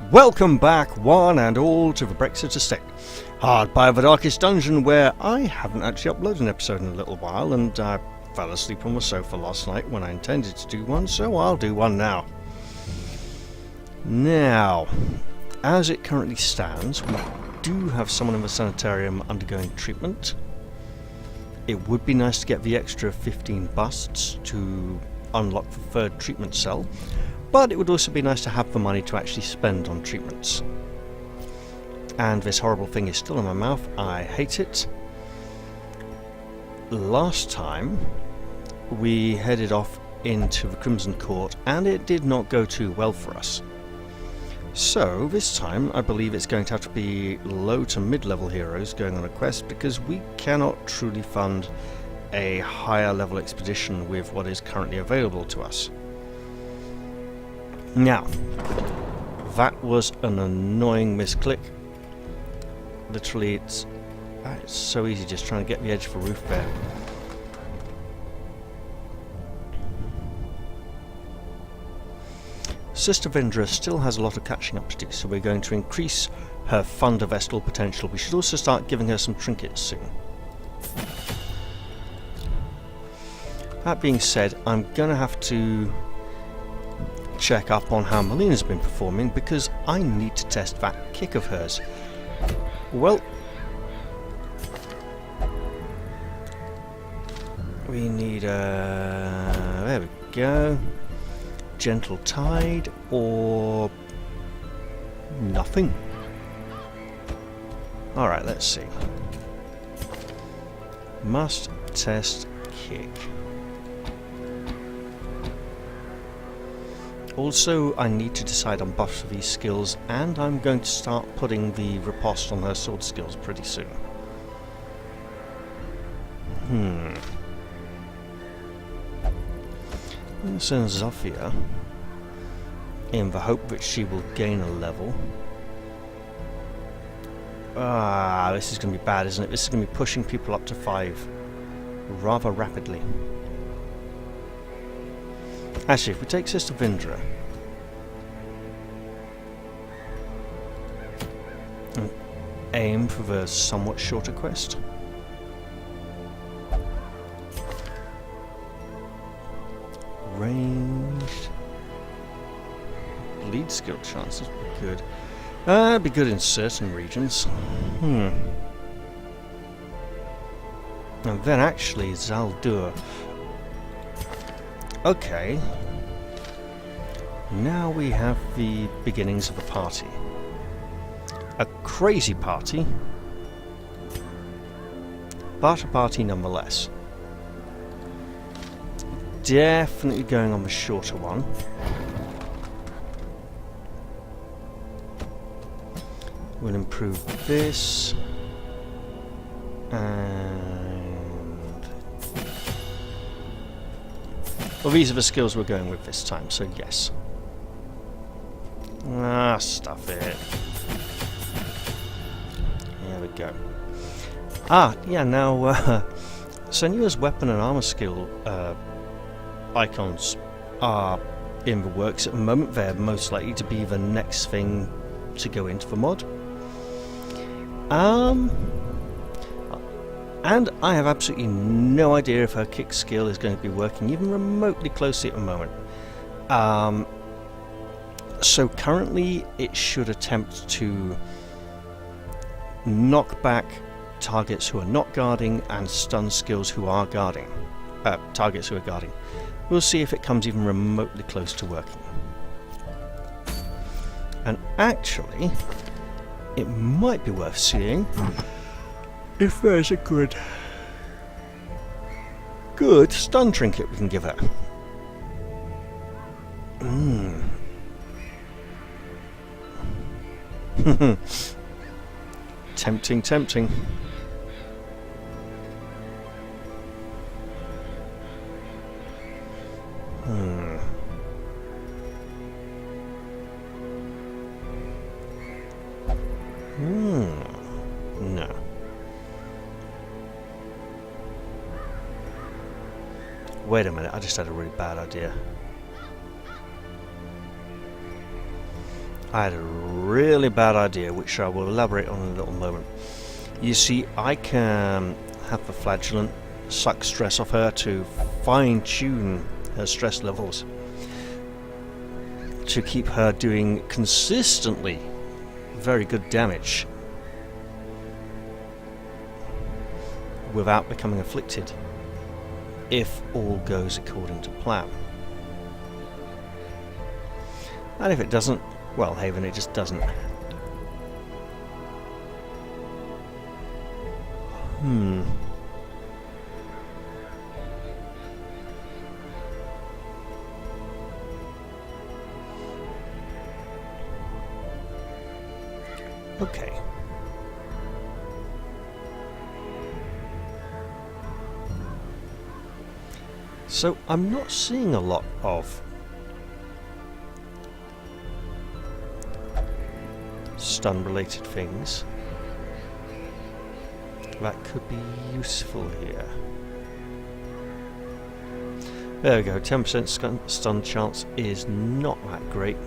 Welcome back, one and all, to the Brexit Estate, hard by the darkest dungeon, where I haven't actually uploaded an episode in a little while, and I fell asleep on the sofa last night when I intended to do one, so I'll do one now. Now, as it currently stands, we do have someone in the sanitarium undergoing treatment. It would be nice to get the extra 15 busts to unlock the third treatment cell, but it would also be nice to have the money to actually spend on treatments. And this horrible thing is still in my mouth. I hate it. Last time we headed off into the Crimson Court and it did not go too well for us. So this time I believe it's going to have to be low to mid-level heroes going on a quest, because we cannot truly fund a higher level expedition with what is currently available to us. Now, that was an annoying misclick. Literally, it's so easy just trying to get the edge of the roof there. Sister Vendra still has a lot of catching up to do, so we're going to increase her Thunder Vestal potential. We should also start giving her some trinkets soon. That being said, I'm going to have to check up on how Melina's been performing, because I need to test that kick of hers. Well, we need there we go. Gentle Tide or nothing. Alright, let's see. Must test kick. Also, I need to decide on buffs for these skills, and I'm going to start putting the riposte on her sword skills pretty soon. I'm going to send Zofia in the hope that she will gain a level. This is going to be bad, isn't it? This is going to be pushing people up to 5 rather rapidly. Actually, if we take Sister Vendra and aim for the somewhat shorter quest. Ranged. Lead skill chances would be good. It'd be good in certain regions. And then actually Zaldur. Okay. Now we have the beginnings of a party. A crazy party, but a party nonetheless. Definitely going on the shorter one. We'll improve this. And well, these are the skills we're going with this time, so yes. Stuff it. There we go. Yeah, now Senua's weapon and armor skill icons are in the works at the moment. They're most likely to be the next thing to go into the mod. And I have absolutely no idea if her kick skill is going to be working even remotely closely at the moment. So currently it should attempt to knock back targets who are not guarding and stun skills who are guarding. Targets who are guarding. We'll see if it comes even remotely close to working. And actually, it might be worth seeing if there's a good stun trinket we can give her. Tempting, tempting. No. Wait a minute, I just had a really bad idea. I had a really bad idea, which I will elaborate on in a little moment. You see, I can have the flagellant suck stress off her to fine-tune her stress levels to keep her doing consistently very good damage without becoming afflicted, if all goes according to plan. And if it doesn't, well, Haven, it just doesn't. Okay. So I'm not seeing a lot of stun-related things that could be useful here. There we go, 10% stun chance is not that great.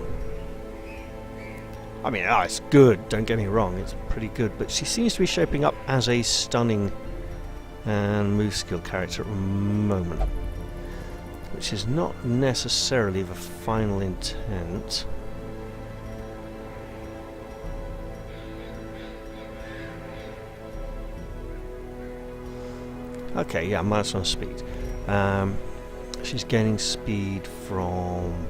I mean, it's good, don't get me wrong, it's pretty good, but she seems to be shaping up as a stunning and move skill character at the moment, which is not necessarily the final intent. Okay, yeah, -1 speed. She's gaining speed from...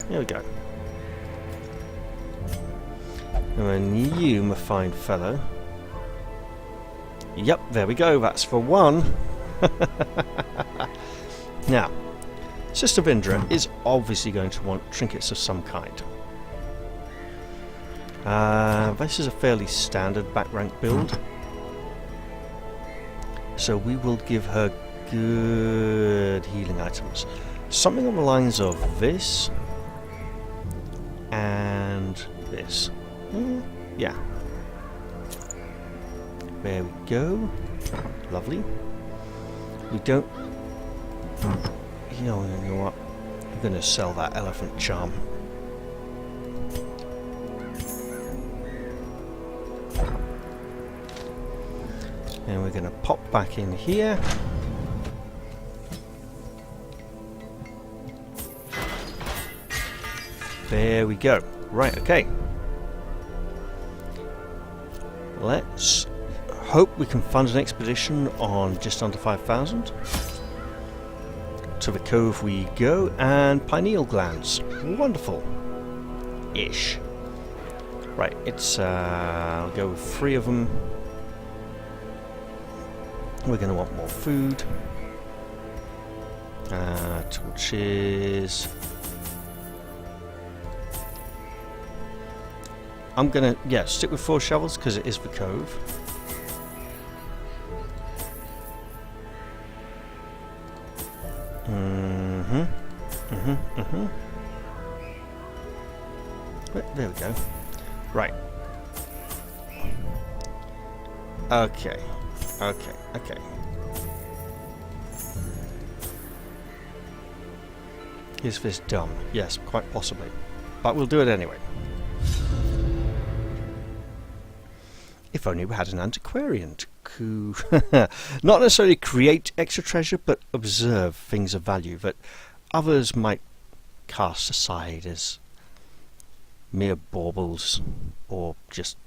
There we go. And then you, my fine fellow. Yep, there we go, that's for one. Now, Sister Vindra is obviously going to want trinkets of some kind. This is a fairly standard back rank build, so we will give her good healing items. Something on the lines of this and this. Yeah. There we go. Lovely. We don't... You know what? I'm going to sell that elephant charm. And we're going to pop back in here. There we go. Right, okay. Let's hope we can fund an expedition on just under 5,000. To the cove we go, and pineal glands. Wonderful. Ish. Right, it's I'll go with 3 of them. We're going to want more food. Torches. I'm going to, stick with 4 shovels because it is the cove. There we go. Right. Okay. Is this dumb? Yes, quite possibly. But we'll do it anyway. If only we had an antiquarian to not necessarily create extra treasure, but observe things of value that others might cast aside as mere baubles or just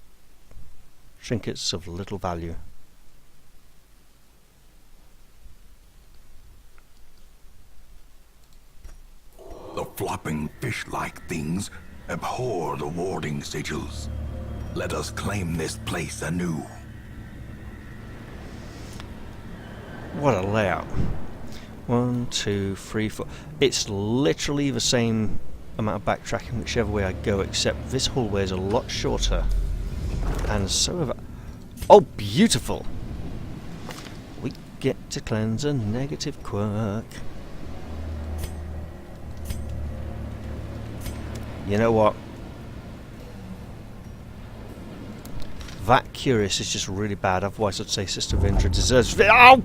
trinkets of little value. The flopping fish-like things abhor the warding sigils. Let us claim this place anew. What a layout. 1, 2, 3, 4. It's literally the same amount of backtracking whichever way I go, except this hallway is a lot shorter. And so have I... Oh, beautiful! We get to cleanse a negative quirk. You know what? That curious is just really bad, otherwise I'd say Sister Vindra deserves... Ow!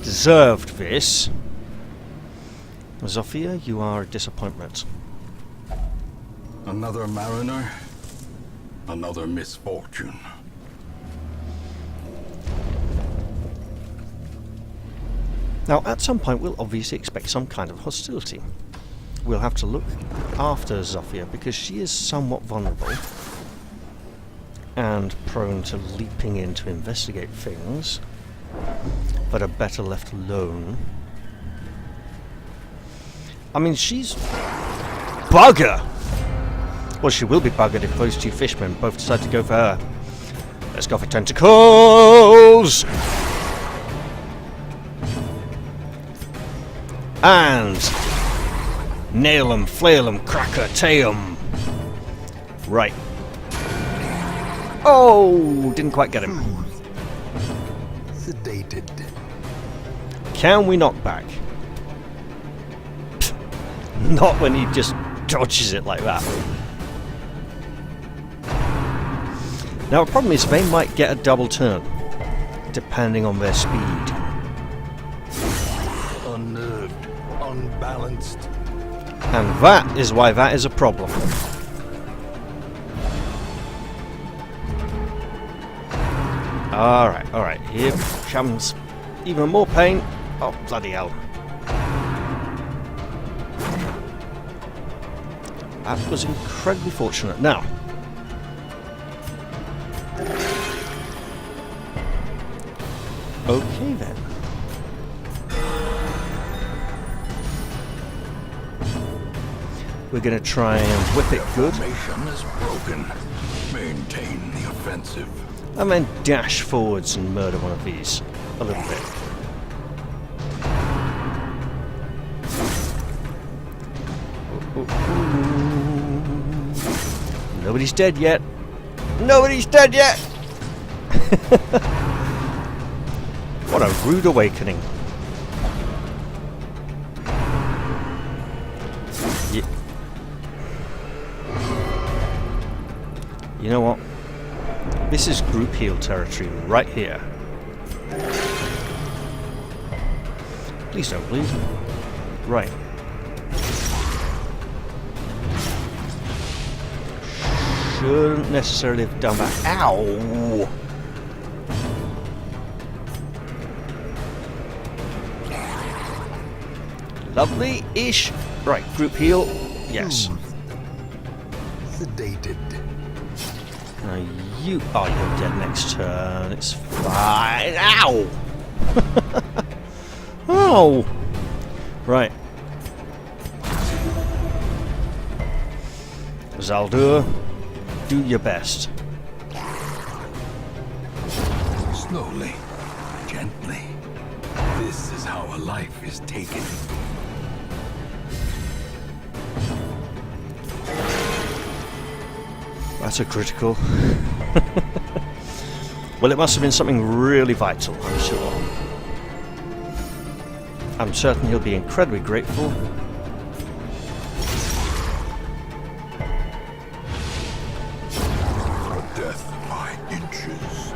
Deserved this. Zofia, you are a disappointment. Another mariner, another misfortune. Now, at some point, we'll obviously expect some kind of hostility. We'll have to look after Zofia because she is somewhat vulnerable and prone to leaping in to investigate things that are better left alone. I mean, she's bugger! Well, she will be buggered if those two fishmen both decide to go for her. Let's go for tentacles! And nail 'em, flail 'em, cracker, tail 'em. Right. Oh, didn't quite get him. Sedated. Can we knock back? Not when he just dodges it like that. Now the problem is they might get a double turn, depending on their speed. Unnerved, unbalanced. And that is why that is a problem. Alright, here comes even more pain. Oh, bloody hell. That was incredibly fortunate. Now, okay then. We're going to try and whip it good. Formation is broken. Maintain the offensive. And then dash forwards and murder one of these a little bit. Nobody's dead yet. Nobody's dead yet! What a rude awakening. You know what? This is group heal territory right here. Please don't bleed. Right. Shouldn't necessarily have done that. Ow! Lovely-ish. Right, group heal. Yes. Sedated. Now you... Oh, you're dead next turn. It's fine. Ow! Oh! Right. Zaldur, do your best. Slowly, gently. This is how a life is taken. That's a critical. Well, it must have been something really vital, I'm sure. I'm certain he'll be incredibly grateful. Death by inches.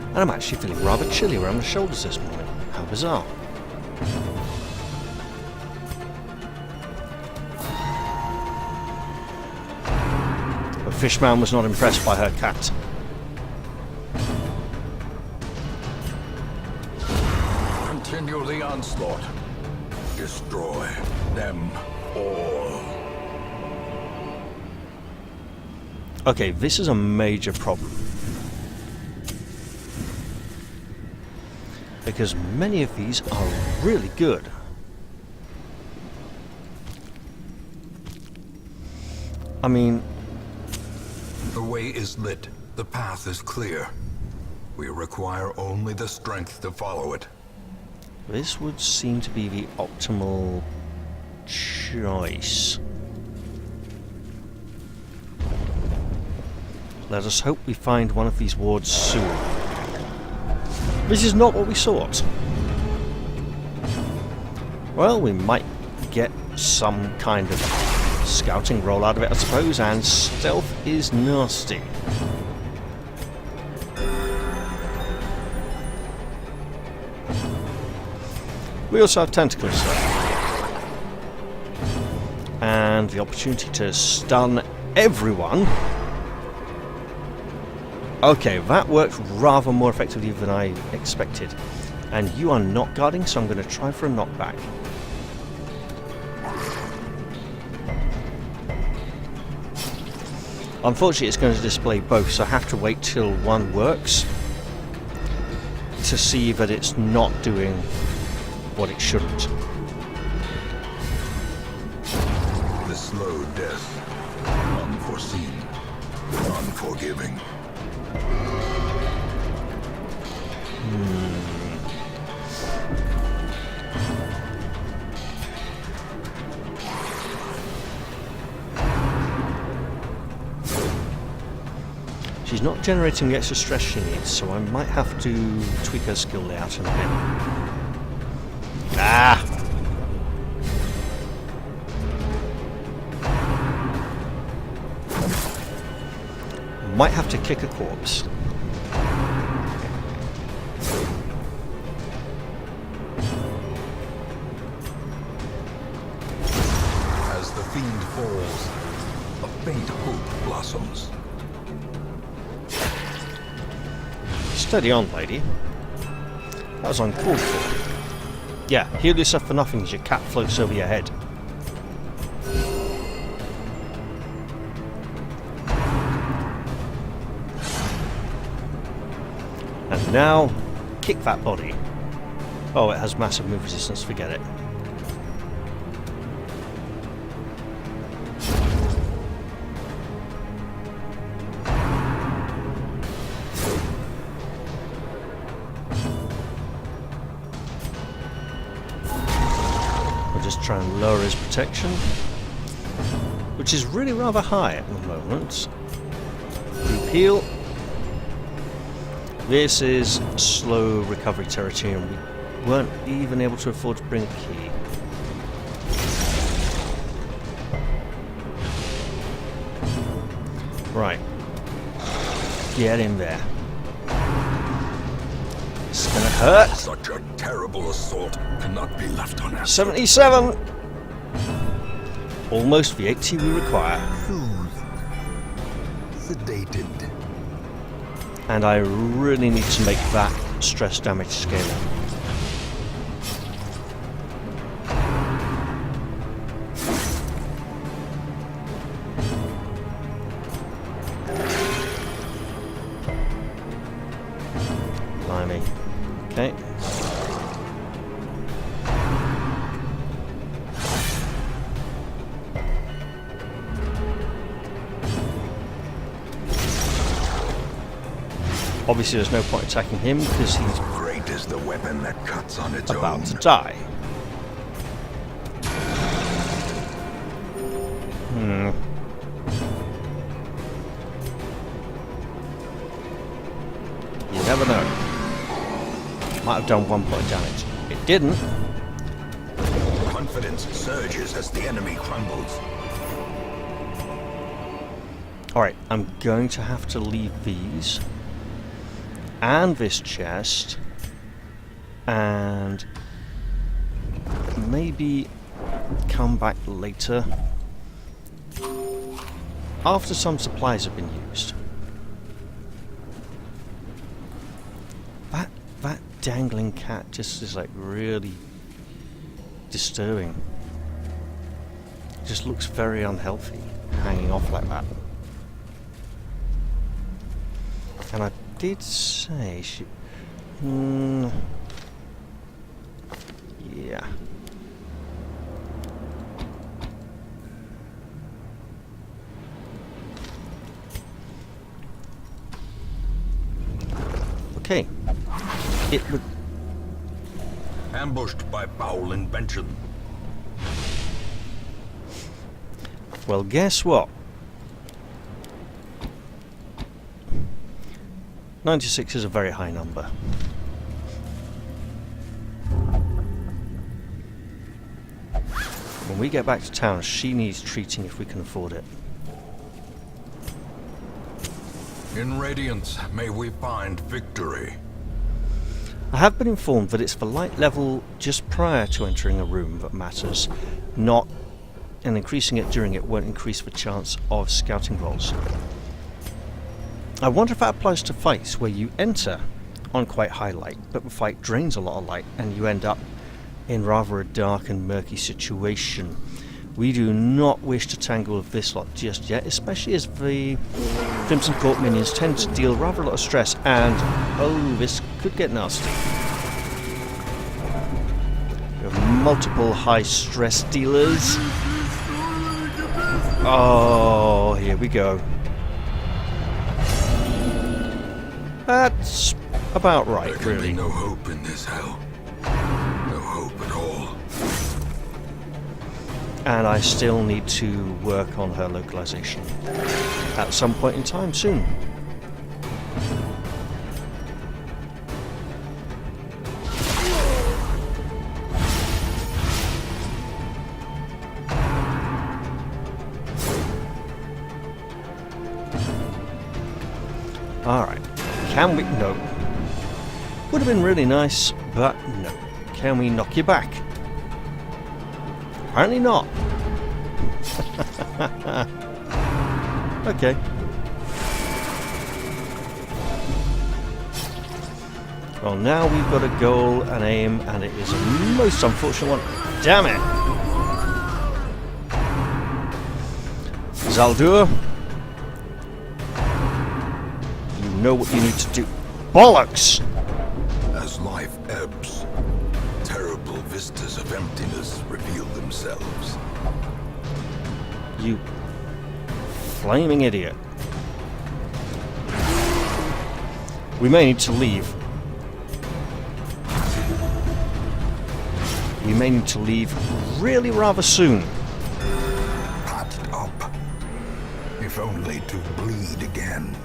And I'm actually feeling rather chilly around the shoulders this morning. How bizarre. The fishman was not impressed by her cat. Continue the onslaught. Destroy them all. Okay, this is a major problem. Because many of these are really good. I mean... The way is lit. The path is clear. We require only the strength to follow it. This would seem to be the optimal choice. Let us hope we find one of these wards soon. This is not what we sought. Well, we might get some kind of scouting roll out of it, I suppose, and stealth is nasty. We also have tentacles, though. and the opportunity to stun everyone. Okay, that worked rather more effectively than I expected. And you are not guarding, so I'm going to try for a knockback. Unfortunately, it's going to display both, so I have to wait till one works to see that it's not doing what it shouldn't. The slow death, unforeseen, unforgiving. She's not generating the extra stress she needs, so I might have to tweak her skill layout a bit. Ah! Might have to kick a corpse. As the fiend falls, a faint hope blossoms. Steady on, lady. That was uncalled for. Yeah, heal yourself for nothing as your cat floats over your head. And now, kick that body. Oh, it has massive move resistance, forget it. Just try and lower his protection, which is really rather high at the moment. Group heal. This is slow recovery territory, and we weren't even able to afford to bring a key. Right. Get in there. It's gonna hurt. Such a terrible assault cannot be left unanswered. 77! Almost the 80 we require. Sedated. And I really need to make that stress damage scale up. Blimey. Okay. Obviously there's no point attacking him because he's Great is the weapon that cuts on its about own. to die. You never know. Might have done 1 point damage. It didn't. Confidence surges as the enemy crumbles. Alright, I'm going to have to leave these and this chest and maybe come back later after some supplies have been used. That dangling cat just is like really disturbing. It just looks very unhealthy hanging off like that. And I did say she... yeah. Okay. It would... Ambushed by foul invention. Well, guess what? 96 is a very high number. When we get back to town, she needs treating if we can afford it. In Radiance, may we find victory. I have been informed that it's the light level just prior to entering a room that matters, not and increasing it during it won't increase the chance of scouting rolls. I wonder if that applies to fights where you enter on quite high light, but the fight drains a lot of light and you end up in rather a dark and murky situation. We do not wish to tangle with this lot just yet, especially as the Crimson Court minions tend to deal rather a lot of stress, and oh, this could get nasty. We have multiple high stress dealers. Oh, here we go. That's about right, there can really. be no hope in this hell. No hope at all. And I still need to work on her localization at some point in time soon. Alright, can we... no. Would have been really nice, but no. Can we knock you back? Apparently not. Okay. Well, now we've got a goal and aim, and it is a most unfortunate one. Damn it! Zaldur, you know what you need to do. Bollocks! As life ebbs, terrible vistas of emptiness reveal themselves. You flaming idiot. We may need to leave. We may need to leave really rather soon. Patched up, if only to bleed again.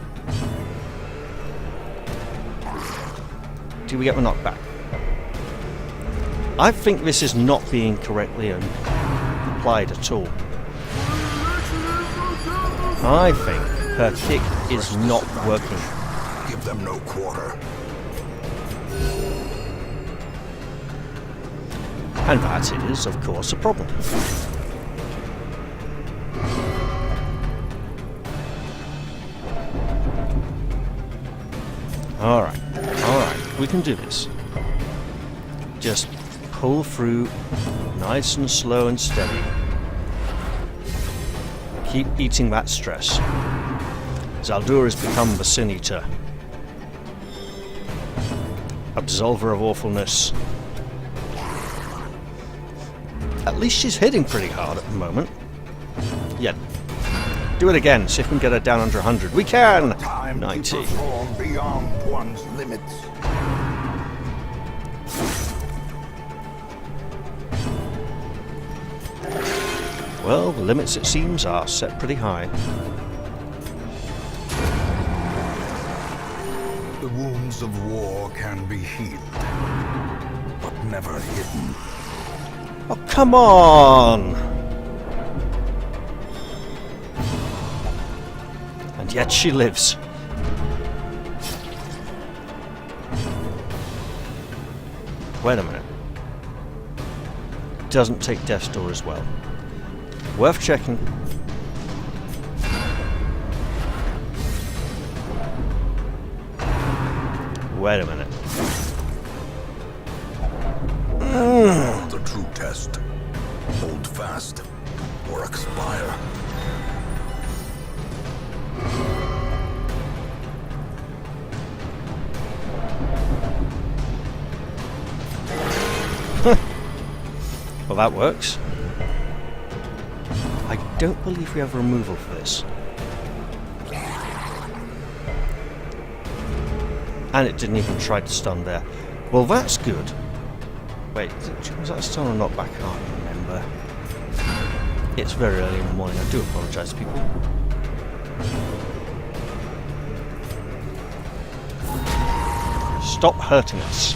Do we get the knockback? I think this is not being correctly applied at all. I think her kick is not working. Give them no quarter. And that is, of course, a problem. Alright, alright, we can do this. Just pull through nice and slow and steady. Keep eating that stress. Zaldur has become the Sin Eater. Absolver of awfulness. At least she's hitting pretty hard at the moment. Yeah. Do it again, see if we can get her down under 100. We can! Time 90. to perform beyond one's limits. Well, the limits, it seems, are set pretty high. The wounds of war can be healed, but never hidden. Oh, come on! And yet she lives. Wait a minute. Doesn't take Death's Door as well. Worth checking. Wait a minute. The true test. Hold fast or expire. Well, that works. I don't believe we have removal for this. And it didn't even try to stun there. Well, that's good. Wait, was that a stun or not? I can't remember. It's very early in the morning. I do apologise, people. Stop hurting us.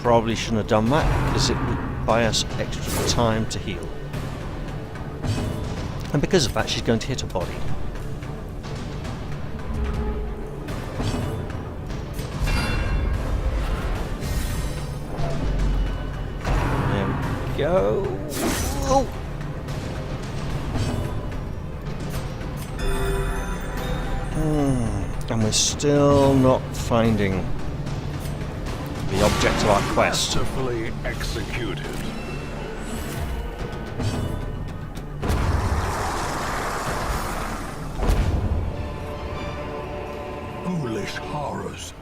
Probably shouldn't have done that, because it would buy us extra time to heal. And because of that, she's going to hit her body. go. Oh. And we're still not finding the object of our quest. Masterfully executed. Foolish horrors.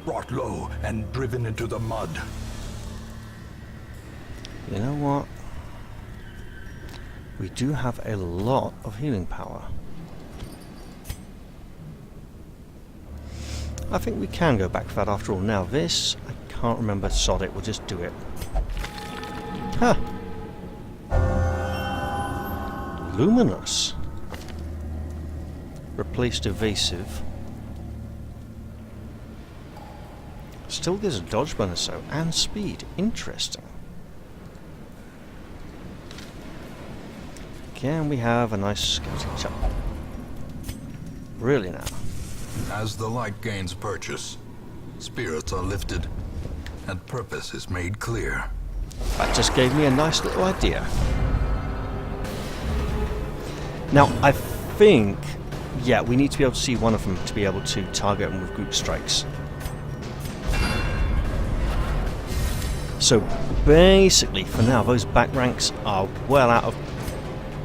Brought low and driven into the mud. You know what? We do have a lot of healing power. I think we can go back for that after all. Now this, I can't remember. Sod it, we'll just do it. Huh. Luminous. Replaced evasive. Still gives a dodge bonus though, and speed. Interesting. Can we have a nice scouting chop? Really now? As the light gains purchase, spirits are lifted, and purpose is made clear. That just gave me a nice little idea. Now, I think, yeah, we need to be able to see one of them to be able to target them with group strikes. So, basically, for now, those back ranks are well out of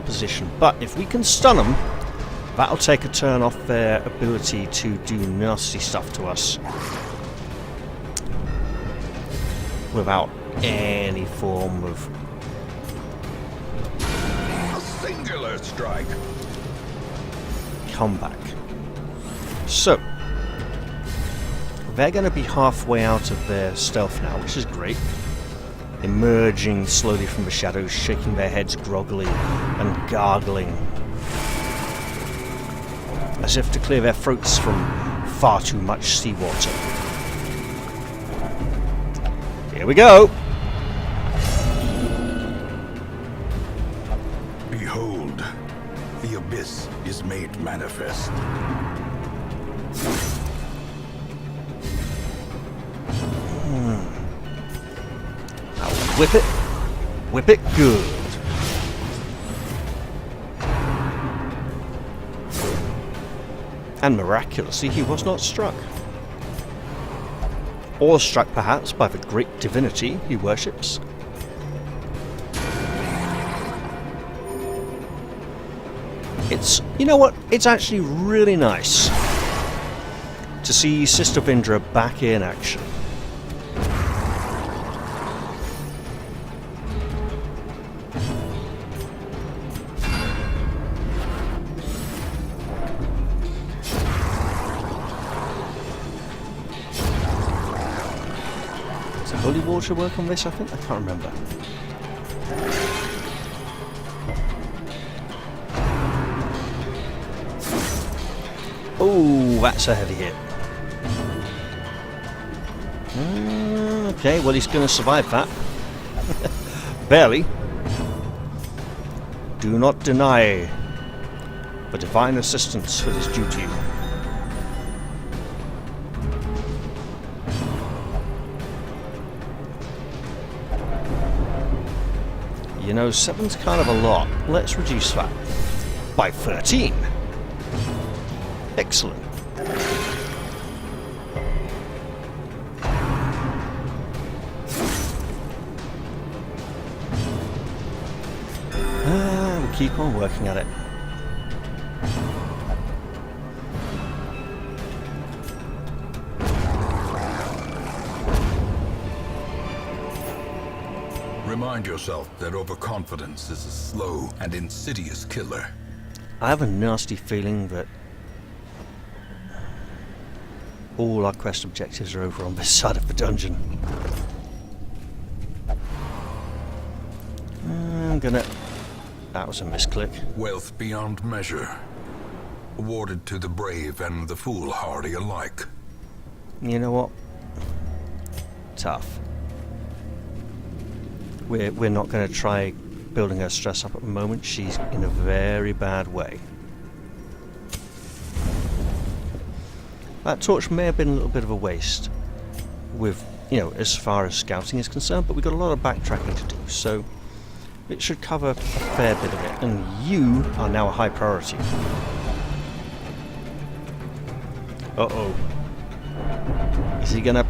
position. But if we can stun them, that'll take a turn off their ability to do nasty stuff to us without any form of A singular strike. comeback. So, they're going to be halfway out of their stealth now, which is great. Emerging slowly from the shadows, shaking their heads groggily and gargling, as if to clear their throats from far too much seawater. Here we go! Behold, the abyss is made manifest. Now whip it. Whip it good. And miraculously he was not struck. Or struck perhaps by the great divinity he worships. It's, you know what, it's actually really nice to see Sister Vindra back in action. Does holy water work on this, I think? I can't remember. Oh, that's a heavy hit. Okay, well he's going to survive that. Barely. Do not deny the divine assistance for this duty. You know, 7's kind of a lot. Let's reduce that by 13. Excellent. We'll keep on working at it. Remind yourself that overconfidence is a slow and insidious killer. I have a nasty feeling that all our quest objectives are over on this side of the dungeon. I'm gonna... That was a misclick. Wealth beyond measure, awarded to the brave and the foolhardy alike. You know what? Tough. We're not going to try building her stress up at the moment. She's in a very bad way. That torch may have been a little bit of a waste with you know, as far as scouting is concerned, but we've got a lot of backtracking to do, so it should cover a fair bit of it, and you are now a high priority. Uh-oh. Is he gonna...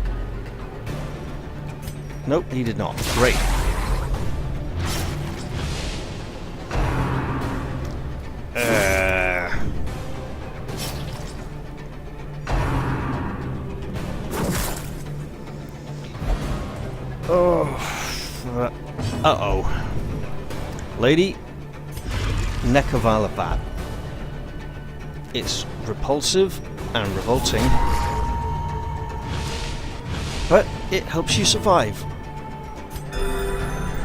Nope, he did not. Great. Uh-oh. Lady, neck of Alabat. It's repulsive and revolting, but it helps you survive.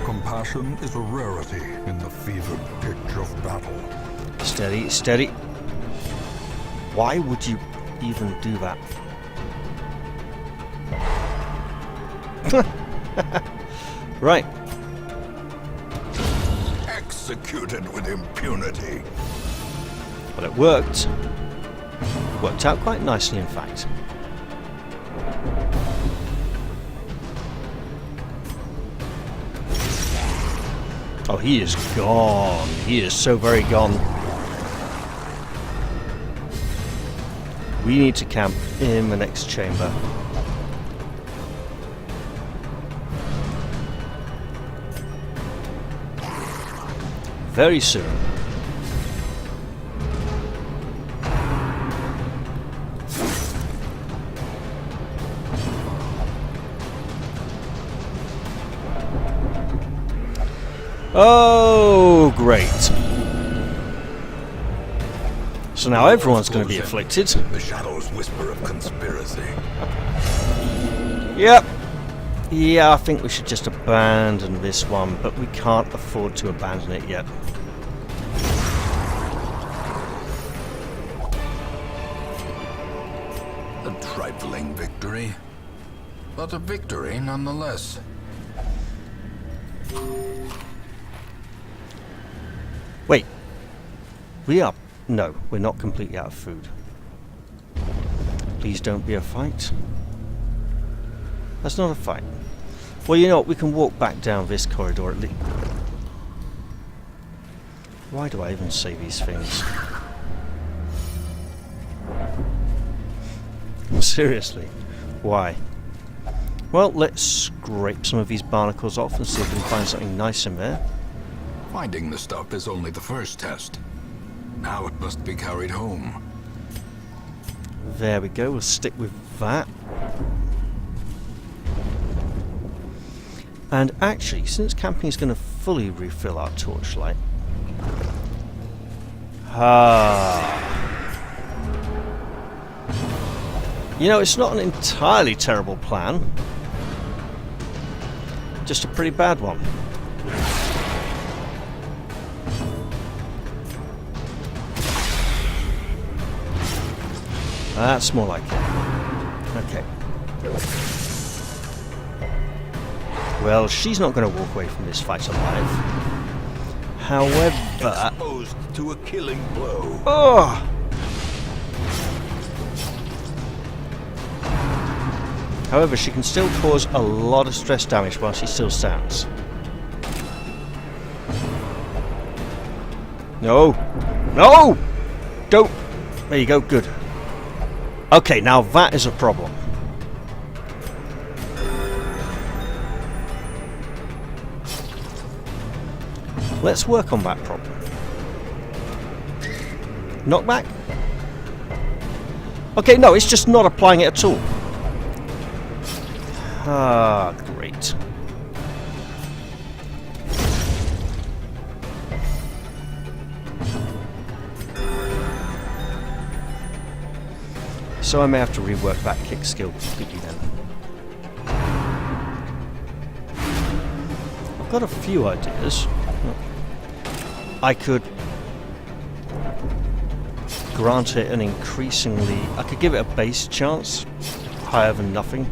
Compassion is a rarity in the fevered pitch of battle. Steady, steady. Why would you even do that? Right. Executed with impunity. Well, it worked. Worked out quite nicely, in fact. Oh, he is gone. He is so very gone. We need to camp in the next chamber. Very soon. Oh, great. So now everyone's going to be afflicted. The shadows whisper of conspiracy. Yep. Yeah, I think we should just abandon this one, but we can't afford to abandon it yet. A trifling victory, but a victory nonetheless. Wait. We are... No, we're not completely out of food. Please don't be a fight. That's not a fight. Well, you know what? We can walk back down this corridor at least. Why do I even say these things? Seriously. Why? Well, let's scrape some of these barnacles off and see if we can find something nice in there. Finding the stuff is only the first test. Now it must be carried home. There we go. We'll stick with that. And actually, since camping is going to fully refill our torchlight... You know, it's not an entirely terrible plan. Just a pretty bad one. That's more like it. Okay. Well, she's not going to walk away from this fight alive. However... Exposed to a killing blow. Oh! However, she can still cause a lot of stress damage while she still stands. No! No! Don't! There you go, good. Okay, now that is a problem. Let's work on that problem. Knockback? Okay, no, it's just not applying it at all. Ah, great. So I may have to rework that kick skill completely then. I've got a few ideas. I could grant it an increasingly... I could give it a base chance, higher than nothing.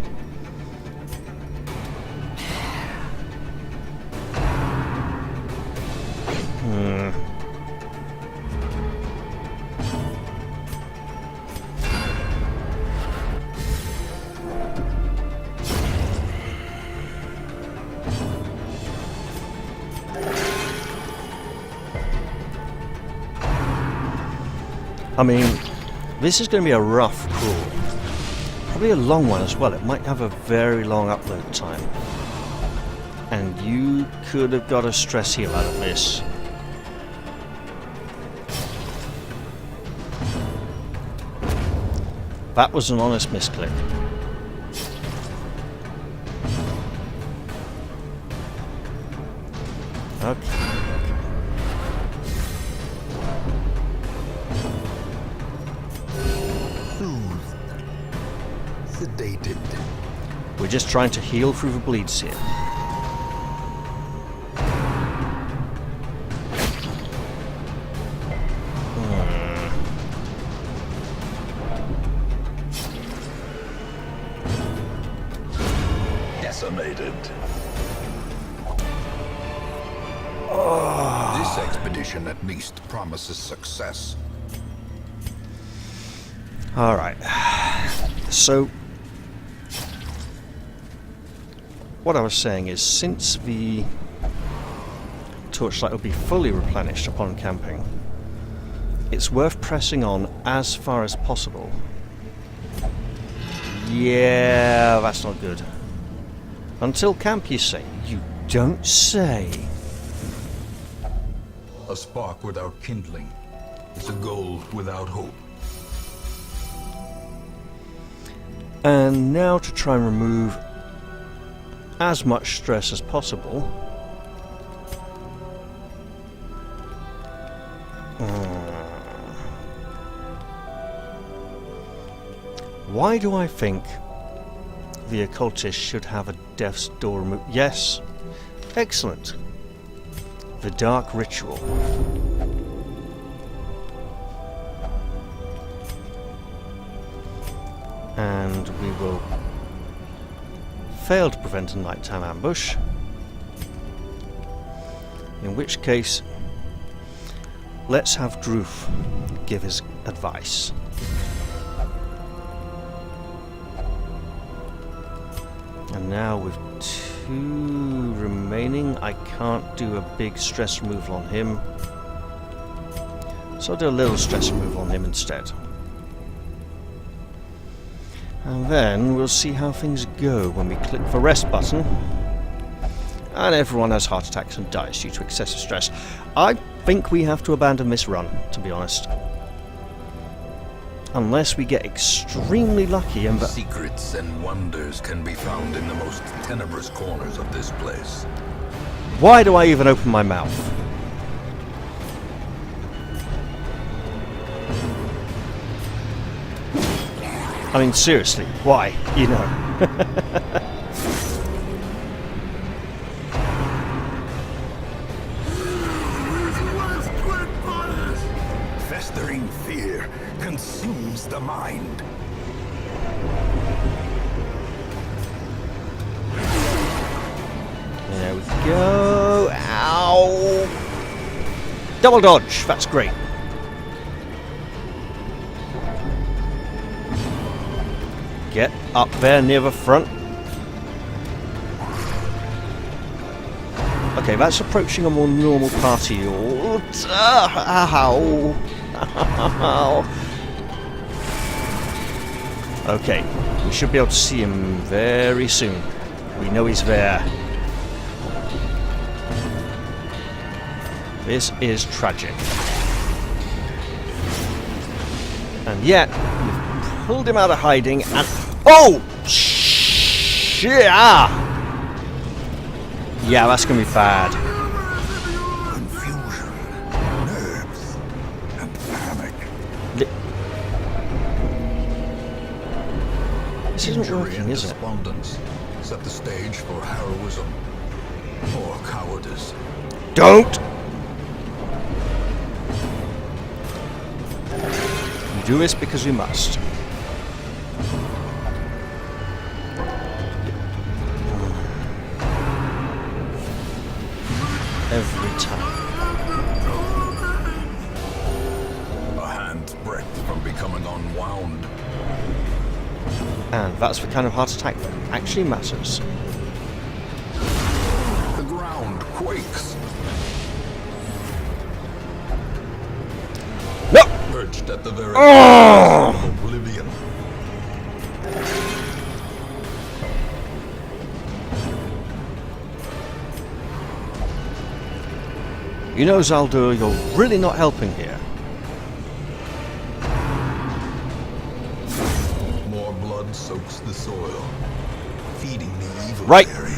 I mean, this is going to be a rough crawl. Probably a long one as well. It might have a very long upload time. And you could have got a stress heal out of this. That was an honest misclick. Okay. Soothed. Sedated. We're just trying to heal through the bleeds here. Decimated. This expedition at least promises success. Alright. So, what I was saying is, since the torchlight will be fully replenished upon camping, it's worth pressing on as far as possible. Yeah, that's not good. Until camp, you say? You don't say. A spark without kindling is a goal without hope. And now to try and remove as much stress as possible. Why do I think the occultist should have a death's door removed? Yes, excellent. The dark ritual. And we will fail to prevent a nighttime ambush, in which case let's have Droof give his advice. And now with 2 remaining, I can't do a big stress removal on him, so I'll do a little stress removal on him instead. And then we'll see how things go when we click the rest button and everyone has heart attacks and dies due to excessive stress. I think we have to abandon this run, to be honest. Unless we get extremely lucky and... Secrets and wonders can be found in the most tenebrous corners of this place. Why do I even open my mouth? I mean, seriously, why? You know. Festering fear consumes the mind. There we go. Ow! Double dodge. That's great. Get up there near the front. Okay, that's approaching a more normal party. Ow. Okay, we should be able to see him very soon. We know he's there. This is tragic. And yet, we've pulled him out of hiding and... Oh! Shit! Yeah, that's gonna be bad. Confusion, nerves, and panic. This isn't working, is it? Despondence set the stage for heroism or cowardice. Don't! We do this because we must. Every time. A hand's breadth from becoming unwound. And that's the kind of heart attack that actually matters. The ground quakes. No! perched at the very Oh! edge of oblivion. You know, Zaldur, you're really not helping here. More blood soaks the soil, feeding the evil Right. berry.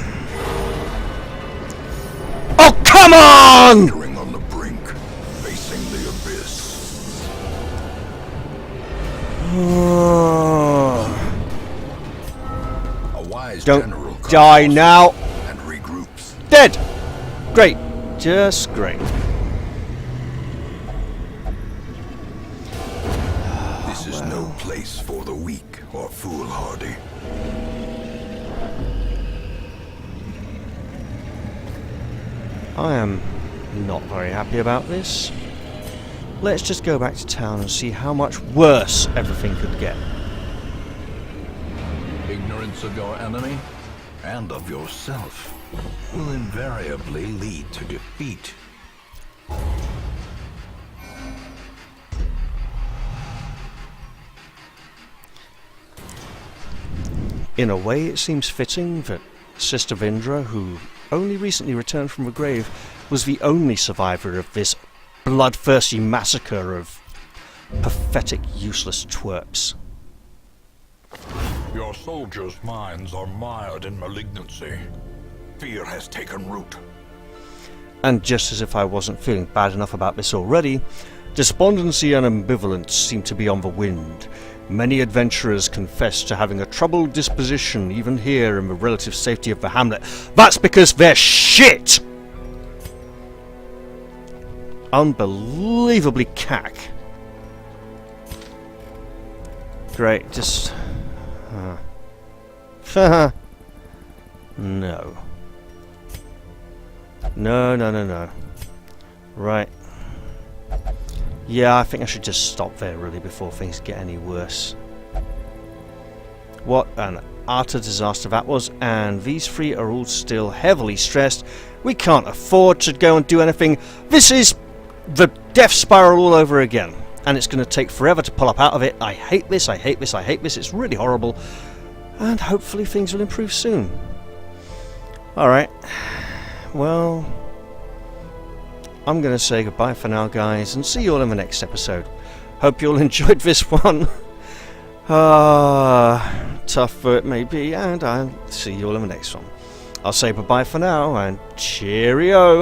Oh, come on! Teetering on the brink, facing the abyss. A wise general Don't die comes now. and regroups. Dead! Great. Just great. This is no place for the weak or foolhardy. I am not very happy about this. Let's just go back to town and see how much worse everything could get. Ignorance of your enemy and of yourself will invariably lead to defeat. In a way, it seems fitting that Sister Vindra, who only recently returned from the grave, was the only survivor of this bloodthirsty massacre of pathetic, useless twerps. Your soldiers' minds are mired in malignancy. Fear has taken root. And just as if I wasn't feeling bad enough about this already, despondency and ambivalence seem to be on the wind. Many adventurers confess to having a troubled disposition even here in the relative safety of the hamlet. That's because they're shit! Unbelievably cack. Great, just... no. No. Right. Yeah, I think I should just stop there really before things get any worse. What an utter disaster that was, and these three are all still heavily stressed. We can't afford to go and do anything. This is the death spiral all over again, and it's going to take forever to pull up out of it. I hate this, I hate this, I hate this. It's really horrible, and hopefully things will improve soon. Alright, well, I'm going to say goodbye for now, guys, and see you all in the next episode. Hope you all enjoyed this one. Tough though it may be, and I'll see you all in the next one. I'll say bye-bye for now, and cheerio!